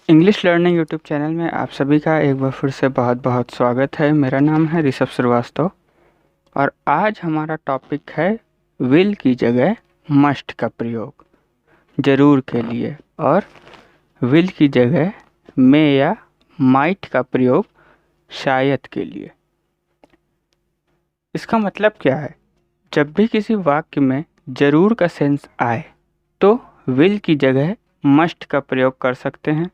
English learning YouTube channel में आप सभी का एक बार फिर से बहुत बहुत स्वागत है। मेरा नाम है ऋषभ श्रीवास्तव और आज हमारा टॉपिक है विल की जगह मस्ट का प्रयोग जरूर के लिए और विल की जगह मे या माइट का प्रयोग शायद के लिए। इसका मतलब क्या है? जब भी किसी वाक्य में जरूर का सेंस आए तो विल की जगह मस्ट का प्रयोग कर सकते हैं,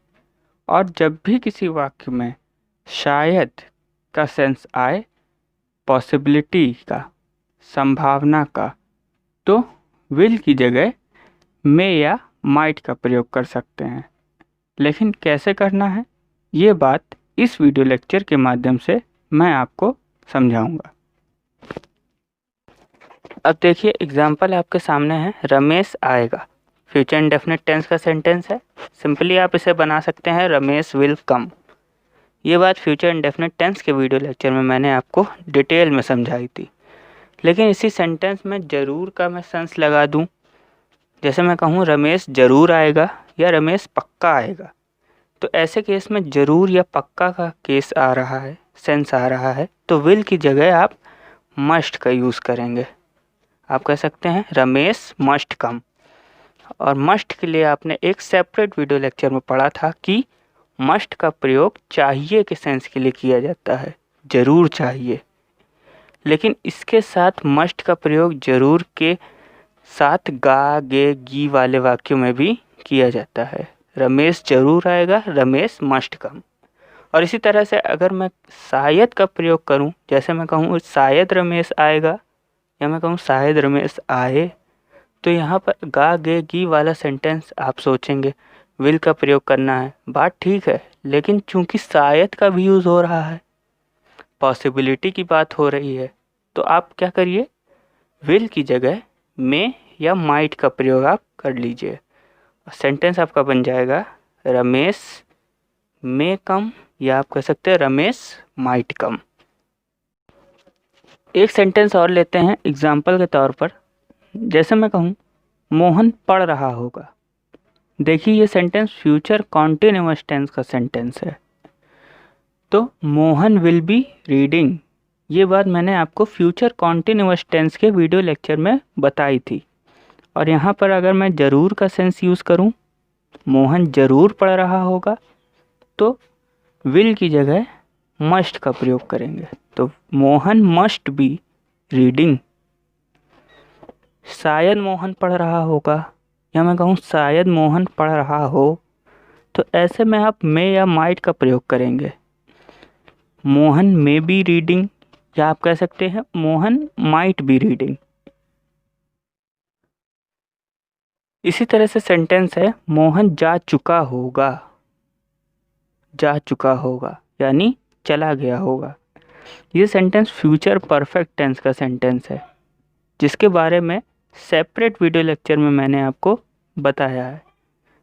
और जब भी किसी वाक्य में शायद का सेंस आए, पॉसिबिलिटी का, संभावना का, तो विल की जगह मे या माइट का प्रयोग कर सकते हैं। लेकिन कैसे करना है, ये बात इस वीडियो लेक्चर के माध्यम से मैं आपको समझाऊंगा। अब देखिए, एग्जाम्पल आपके सामने है, रमेश आएगा। फ्यूचर इंडेफिनिट टेंस का सेंटेंस है। सिंपली आप इसे बना सकते हैं रमेश विल कम। ये बात फ्यूचर इंडेफिनिट टेंस के वीडियो लेक्चर में मैंने आपको डिटेल में समझाई थी। लेकिन इसी सेंटेंस में ज़रूर का मैं सेंस लगा दूं, जैसे मैं कहूँ रमेश ज़रूर आएगा या रमेश पक्का आएगा, तो ऐसे केस में ज़रूर या पक्का का केस आ रहा है, सेंस आ रहा है, तो विल की जगह आप मस्ट का यूज़ करेंगे। आप कह सकते हैं रमेश मस्ट कम। और मस्ट के लिए आपने एक सेपरेट वीडियो लेक्चर में पढ़ा था कि मस्ट का प्रयोग चाहिए के सेंस के लिए किया जाता है, ज़रूर चाहिए। लेकिन इसके साथ मस्ट का प्रयोग ज़रूर के साथ गा गे गी वाले वाक्यों में भी किया जाता है। रमेश ज़रूर आएगा, रमेश मस्ट कम। और इसी तरह से अगर मैं शायद का प्रयोग करूं, जैसे मैं कहूं शायद रमेश आएगा या मैं कहूं शायद रमेश आए, तो यहाँ पर गा गे गी वाला सेंटेंस आप सोचेंगे विल का प्रयोग करना है। बात ठीक है, लेकिन चूंकि शायद का भी यूज़ हो रहा है, पॉसिबिलिटी की बात हो रही है, तो आप क्या करिए, विल की जगह मे या माइट का प्रयोग आप कर लीजिए। सेंटेंस आपका बन जाएगा रमेश मे कम, या आप कह सकते हैं रमेश माइट कम। एक सेंटेंस और लेते हैं एग्जाम्पल के तौर पर। जैसे मैं कहूँ मोहन पढ़ रहा होगा। देखिए, ये सेंटेंस फ्यूचर कॉन्टिन्यूअस टेंस का सेंटेंस है, तो मोहन विल बी रीडिंग। ये बात मैंने आपको फ्यूचर कॉन्टिन्यूअस टेंस के वीडियो लेक्चर में बताई थी। और यहाँ पर अगर मैं ज़रूर का सेंस यूज़ करूँ, मोहन ज़रूर पढ़ रहा होगा, तो विल की जगह मस्ट का प्रयोग करेंगे। तो मोहन मस्ट बी रीडिंग। शायद मोहन पढ़ रहा होगा, या मैं कहूँ शायद मोहन पढ़ रहा हो, तो ऐसे में आप मे या माइट का प्रयोग करेंगे। मोहन मे बी रीडिंग, या आप कह सकते हैं मोहन माइट बी रीडिंग। इसी तरह से सेंटेंस है मोहन जा चुका होगा। जा चुका होगा यानी चला गया होगा। ये सेंटेंस फ्यूचर परफेक्ट टेंस का सेंटेंस है, जिसके बारे में सेपरेट वीडियो लेक्चर में मैंने आपको बताया है।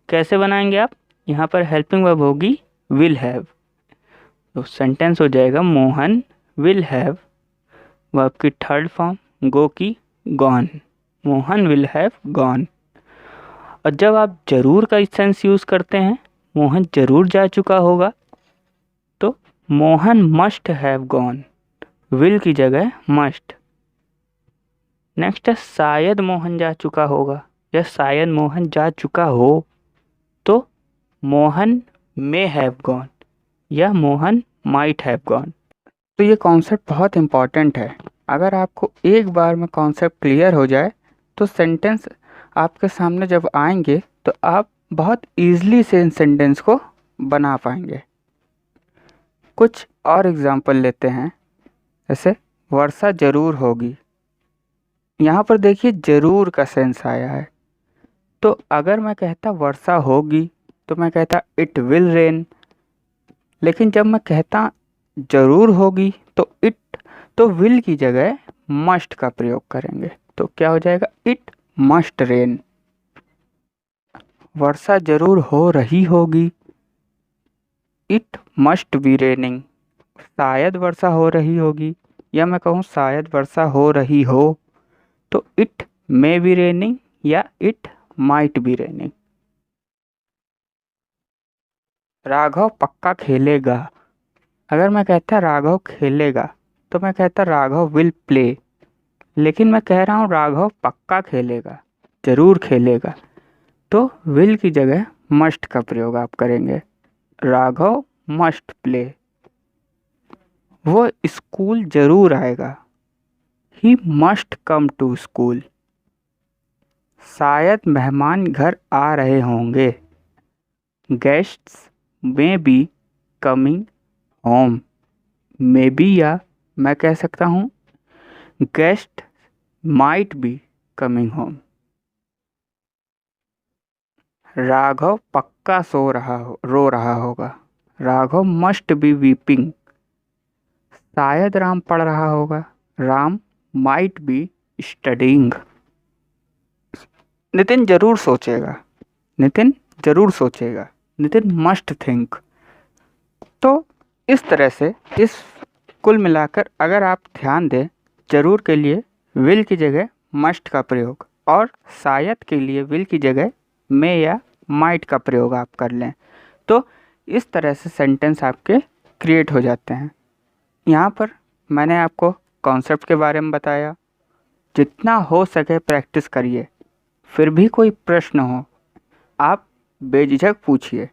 कैसे बनाएंगे आप? यहाँ पर हेल्पिंग वर्ब होगी विल हैव, तो सेंटेंस हो जाएगा मोहन विल हैव, वर्ब की थर्ड फॉर्म गो की gone, Mohan will have gone. और जब आप जरूर का सेंस यूज़ करते हैं, मोहन जरूर जा चुका होगा, तो Mohan must have gone, will की जगह मस्ट। नेक्स्ट है शायद मोहन जा चुका होगा या शायद मोहन जा चुका हो, तो मोहन मे हैव गॉन या मोहन माइट हैव गॉन। तो ये कॉन्सेप्ट बहुत इम्पॉर्टेंट है। अगर आपको एक बार में कॉन्सेप्ट क्लियर हो जाए, तो सेंटेंस आपके सामने जब आएंगे तो आप बहुत ईजिली से इन सेंटेंस को बना पाएंगे। कुछ और एग्जांपल लेते हैं। जैसे वर्षा ज़रूर होगी। यहाँ पर देखिए ज़रूर का सेंस आया है, तो अगर मैं कहता वर्षा होगी तो मैं कहता इट विल रेन। लेकिन जब मैं कहता ज़रूर होगी तो विल की जगह मस्ट का प्रयोग करेंगे, तो क्या हो जाएगा इट मस्ट रेन। वर्षा ज़रूर हो रही होगी, इट मस्ट बी रेनिंग। शायद वर्षा हो रही होगी, या मैं कहूँ शायद वर्षा हो रही हो, तो इट मे बी रेनिंग या it might be raining. Raghav पक्का खेलेगा। अगर मैं कहता राघव खेलेगा तो मैं कहता राघव विल प्ले, लेकिन मैं कह रहा हूँ राघव पक्का खेलेगा, जरूर खेलेगा, तो विल की जगह मस्ट का प्रयोग आप करेंगे। राघव मस्ट प्ले, वो स्कूल जरूर आएगा, he must come to school. शायद मेहमान घर आ रहे होंगे, guests may be coming home. May be या मैं कह सकता हूँ guest might be coming home. Raghav पक्का रो रहा होगा, राघव मस्ट बी वीपिंग। शायद राम पढ़ रहा होगा, Ram might be studying. Nitin जरूर सोचेगा, नितिन जरूर सोचेगा, नितिन मस्ट थिंक। तो इस तरह से इस कुल मिलाकर अगर आप ध्यान दें, जरूर के लिए विल की जगह मस्ट का प्रयोग और शायद के लिए विल की जगह मे या माइट का प्रयोग आप कर लें, तो इस तरह से सेंटेंस आपके क्रिएट हो जाते हैं। यहाँ पर मैंने आपको कॉन्सेप्ट के बारे में बताया, जितना हो सके प्रैक्टिस करिए। फिर भी कोई प्रश्न हो आप बेझिझक पूछिए,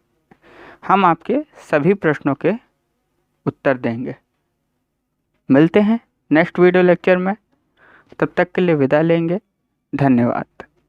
हम आपके सभी प्रश्नों के उत्तर देंगे। मिलते हैं नेक्स्ट वीडियो लेक्चर में, तब तक के लिए विदा लेंगे। धन्यवाद।